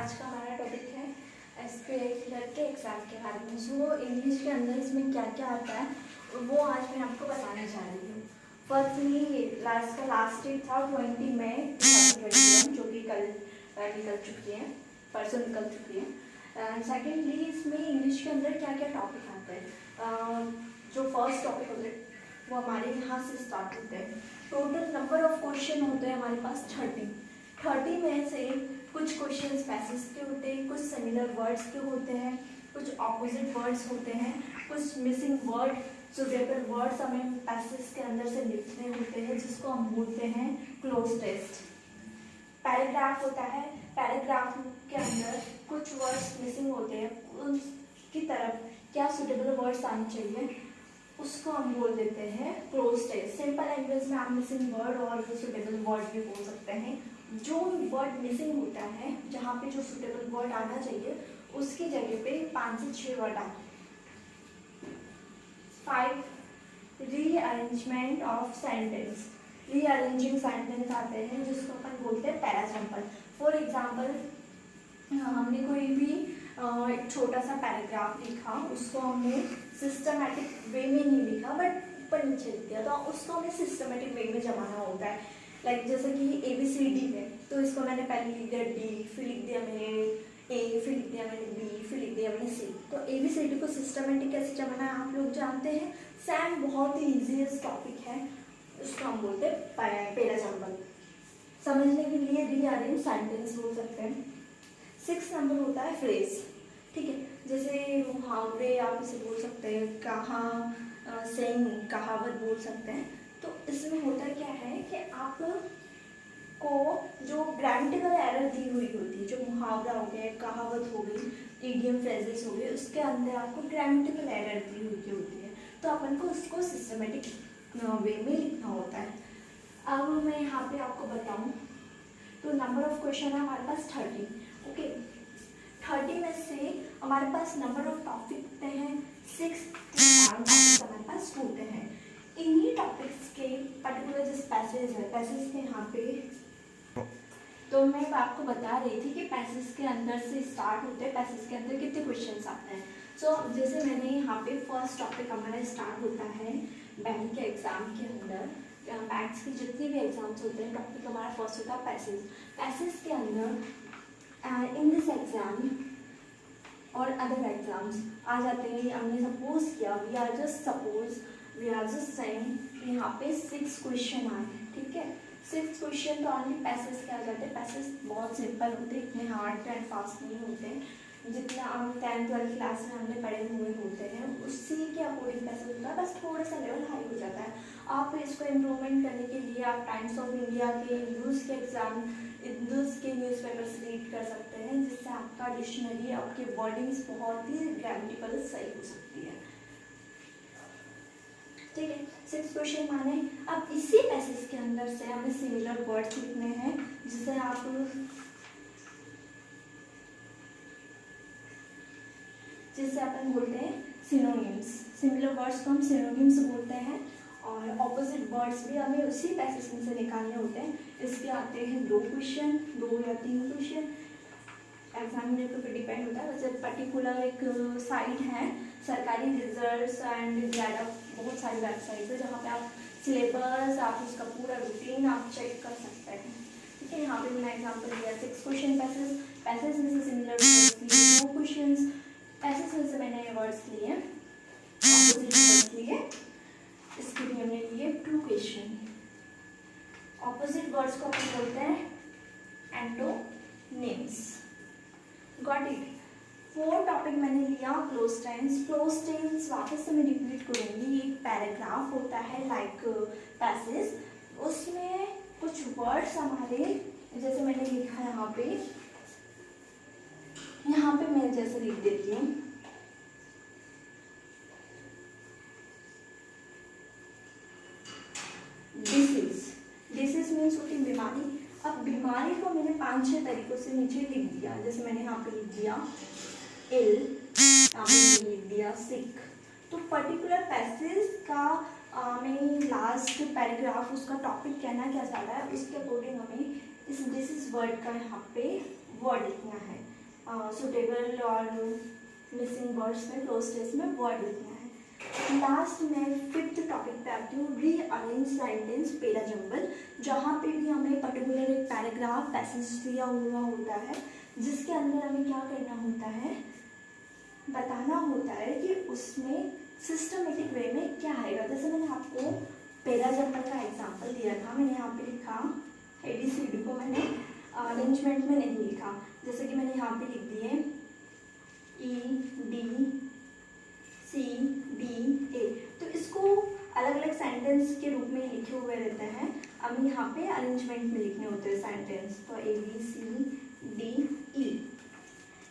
आज का हमारा टॉपिक है एसपीआई क्लर्क के एग्ज़ाम के बारे में। जो इंग्लिश के अंदर इसमें क्या क्या आता है वो आज मैं आपको बताने जा रही हूँ। फर्स्टली लास्ट डेट था 20 मई 2021 जो कि कल निकल चुकी है, परसों निकल चुकी है। सेकेंडली इसमें इंग्लिश के अंदर क्या क्या टॉपिक आते हैं। जो फर्स्ट टॉपिक होते हैं वो हमारे यहाँ से स्टार्ट होते हैं। टोटल नंबर ऑफ क्वेश्चन होते हैं हमारे पास 30 में से कुछ क्वेश्चन पैसेज के होते हैं, कुछ सिमिलर वर्ड्स के होते हैं, कुछ ऑपोजिट वर्ड्स होते हैं, कुछ मिसिंग वर्ड सुटेबल वर्ड्स हमें पैसेज के अंदर से लिखने होते हैं जिसको हम बोलते हैं क्लोज टेस्ट। पैराग्राफ होता है, पैराग्राफ के अंदर कुछ वर्ड्स मिसिंग होते हैं, उसकी तरफ क्या सुटेबल वर्ड्स आने चाहिए उसको हम बोल देते हैं क्लोज टेस्ट। सिंपल लैंग्वेज में आप मिसिंग वर्ड और सुटेबल वर्ड भी बोल सकते हैं। जो वर्ड मिसिंग होता है, जहाँ पे जो सुटेबल वर्ड आना चाहिए उसकी जगह पे 5 से 6 वर्ड आते हैं। 5 rearrangement of sentence, rearranging sentence आते हैं जिसको अपन बोलते हैं पैराजम्पल। फॉर एग्जाम्पल हमने कोई भी एक छोटा सा पैराग्राफ लिखा, उसको हमने सिस्टमैटिक वे में नहीं लिखा बट ऊपर नीचे लिख दिया, तो उसको हमें सिस्टमैटिक वे में जमाना होता है। लाइक जैसे कि ABCD है तो इसको मैंने पहले लिख दिया D, फिर लिख दिया मैंने A, फिर लिख दिया मैंने B, फिर लिख दिया मैंने C। तो ABCD को सिस्टमैटिक कैसे जमाना है आप लोग जानते हैं। सैम बहुत ही ईजीएस्ट टॉपिक है, उसको हम बोलते हैं पैराजम्पल। समझने के लिए रीअरेंज सेंटेंस बोल सकते हैं। 6 नंबर होता है फ्रेज, ठीक है, जैसे मुहावरे आप इसे बोल सकते हैं, कहावत बोल सकते हैं। तो इसमें होता क्या है कि आप को जो ग्रामेटिकल एरर दी हुई होती है, जो मुहावरा हो गया, कहावत हो गई, इडियम फ्रेजेस हो गए, उसके अंदर आपको ग्रामेटिकल एरर दी हुई होती है, तो अपन को उसको सिस्टमेटिक वे में लिखना होता है। अब मैं यहाँ पे आपको बताऊँ तो नंबर ऑफ क्वेश्चन है हमारे पास 30, ओके। 30 में से हमारे पास नंबर ऑफ टॉपिक होते हैं 6 टॉपिक्स हमारे पास होते हैं। इन्हीं टॉपिक्स के पर्टिकुलर जिस पैसेज है, पैसेज के यहाँ पे तो मैं आपको बता रही थी कि पैसेज के अंदर से स्टार्ट होते हैं, पैसेज के अंदर कितने क्वेश्चंस आते हैं। सो जैसे मैंने यहाँ पे फर्स्ट टॉपिक हमारा स्टार्ट होता है बैंक के एग्जाम के अंदर, बैंक्स के जितने भी एग्जाम्स होते हैं टॉपिक हमारा फर्स्ट होता है पैसेज। पैसेज के अंदर इन दिस एग्जाम और अदर एग्जाम्स आ जाते हैं। हमने सपोज किया, वी आर जस्ट सेइंग यहाँ पे 6 क्वेश्चन आए, ठीक है। 6 क्वेश्चन तो ऑनली पैसेज के आ जाते हैं। पैसेज बहुत सिंपल होते हैं, इतने हार्ड एंड फास्ट नहीं होते जितना हम 10th-12th क्लास में हमने पढ़े हुए होते हैं, उसी के अकॉर्डिंग पैसेज होता है, बस थोड़ा सा लेवल हाई हो जाता है। आप इसको इम्प्रूवमेंट करने के लिए आप टाइम्स ऑफ इंडिया के न्यूज़ के एग्जाम के न्यूज़पेपर्स रीड कर सकते हैं, जिससे आपका डिक्शनरी, आपकी वर्डिंग्स बहुत ही ग्रामेटिकल सही हो सकती है, ठीक है। 6 क्वेश्चन माने। अब इसी पैसेज के अंदर से हमें सिमिलर वर्ड्स लिखने हैं, जिसे अपन बोलते हैं सिनोनिम्स। सिमिलर वर्ड्स को हम सिनोनिम्स बोलते हैं, और ऑपोजिट वर्ड्स भी हमें उसी पैसेज में से निकालने होते हैं। इसके आते हैं 2 क्वेश्चन, 2 या 3 क्वेश्चन, एग्जामिनर पे डिपेंड होता है। वैसे पर्टिकुलर एक साइट है सरकारी रिजल्ट्स एंड ज़्यादा बहुत सारी वेबसाइट्स है जहाँ पे आप सिलेबस, आप उसका पूरा रूटीन आप चेक कर सकते हैं, ठीक है। यहाँ पे मैंने एग्जांपल दिया 6 क्वेश्चन पैसेज में से सिमिलर वर्ड्स लिए 2 क्वेश्चन, पैसेज में से मैंने वर्ड्स लिए, ऑपोजिट वर्ड्स लिए, इसके लिए हमने लिए 2 क्वेश्चन। ऑपोजिट वर्ड्स को अपन बोलते हैं एंटोनिम्स। Got it. 4 टॉपिक मैंने लिया क्लोज टेंस। क्लोज टेंस वापस से मैं रिपीट करूँगी। एक पैराग्राफ होता है लाइक पैसेज, उसमें कुछ वर्ड्स हमारे, जैसे मैंने लिखा यहाँ पे मैं जैसे लिख देती हूँ, डिसीज मीन्स होती बीमारी। अब बीमारी को मैंने 5-6 तरीकों से नीचे लिख दिया, जैसे मैंने यहाँ पे लिख दिया इल, यहाँ पे लिख दिया सिक। तो पर्टिकुलर पैसेज का मैं लास्ट पैराग्राफ उसका टॉपिक कहना क्या चाह रहा है, उसके अकॉर्डिंग हमें इस डिसीज वर्ड का यहाँ पे वर्ड लिखना है। सुटेबल और मिसिंग वर्ड्स में क्लोज टेस्ट में वर्ड लिखना है। लास्ट में फिफ्थ टॉपिक पे आती हूँ, रीअरेंज सेंटेंस पेरा जंबल, जहाँ पे भी हमें पर्टिकुलर एक पैराग्राफ पैसेज दिया हुआ होता है जिसके अंदर हमें क्या करना होता है, बताना होता है कि उसमें सिस्टमेटिक वे में क्या आएगा। जैसे मैंने आपको पेरा जंबल का एग्जाम्पल दिया था, मैंने यहाँ पे लिखा ABCD को मैंने अरेंजमेंट में नहीं लिखा, जैसे कि मैंने यहाँ पे लिख दिए EBCDA, तो इसको अलग अलग सेंटेंस के रूप में लिखे हुए रहते हैं, अब यहाँ पे अरेंजमेंट में लिखने होते हैं सेंटेंस, तो ABCDE।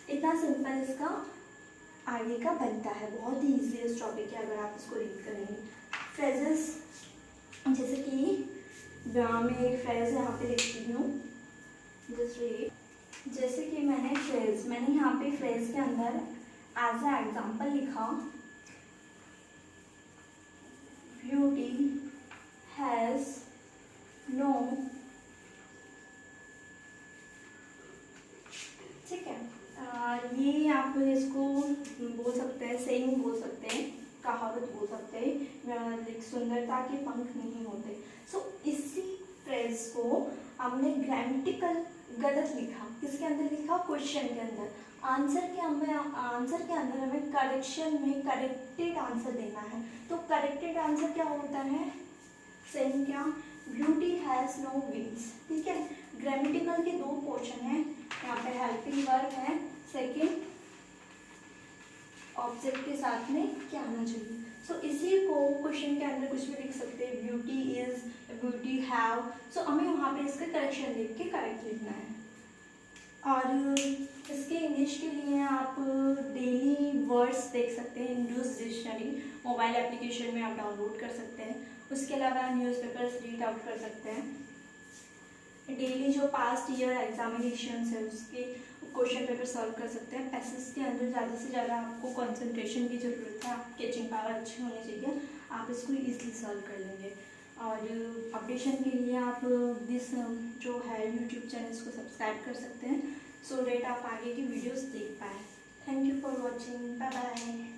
इतना सिंपल इसका आगे का बनता है, बहुत ही ईजीएस्ट टॉपिक है अगर आप इसको रीड करेंगे। फ्रेजेस, जैसे कि मैं एक फ्रेज यहाँ पे लिखती हूँ, जैसे कि मैंने यहाँ पे फ्रेज के अंदर एज ए एग्जाम्पल लिखा, ब्यूटी हैज नो, ठीक है, ये आप इसको बोल सकते हैं, सेइंग बोल सकते हैं, कहावत बोल सकते हैं, सुंदरता के पंख नहीं होते। सो इसी फ्रेज को हमने ग्रामेटिकल गलत लिखा, किसके अंदर लिखा, क्वेश्चन के अंदर। आंसर के अंदर हमें करेक्शन में करेक्टेड आंसर देना है, तो करेक्टेड आंसर क्या होता है, सेम क्या, ब्यूटी हैज नो विंग्स, ठीक है। ग्रामेटिकल के दो पोर्शन है, यहाँ पे हेल्पिंग वर्ब है, सेकंड ऑब्जेक्ट के साथ में क्या आना चाहिए। सो इसी को क्वेश्चन के अंदर कुछ भी लिख सकते हैं, ब्यूटी इज, ब्यूटी हैव, सो हमें वहाँ पे इसका करेक्शन लिख के करेक्ट लिखना है। और इसके इंग्लिश के लिए आप डेली वर्ड्स देख सकते हैं, इंग्लिश डिक्शनरी मोबाइल एप्लीकेशन में आप डाउनलोड कर सकते हैं। उसके अलावा न्यूज़पेपर्स रीड आउट कर सकते हैं। डेली जो पास्ट ईयर एग्जामिनेशन है उसके क्वेश्चन पेपर सॉल्व कर सकते हैं। पैसेज के अंदर ज़्यादा से ज़्यादा आपको कंसंट्रेशन की ज़रूरत है, आपकी कैचिंग पावर अच्छी होनी चाहिए, आप इसको ईजिली सॉल्व कर लेंगे। और अपडेशन के लिए आप दिस जो है यूट्यूब चैनल्स को सब्सक्राइब कर सकते हैं, सो डेट आप आगे की वीडियोस देख पाएँ। Thank you for watching, bye bye.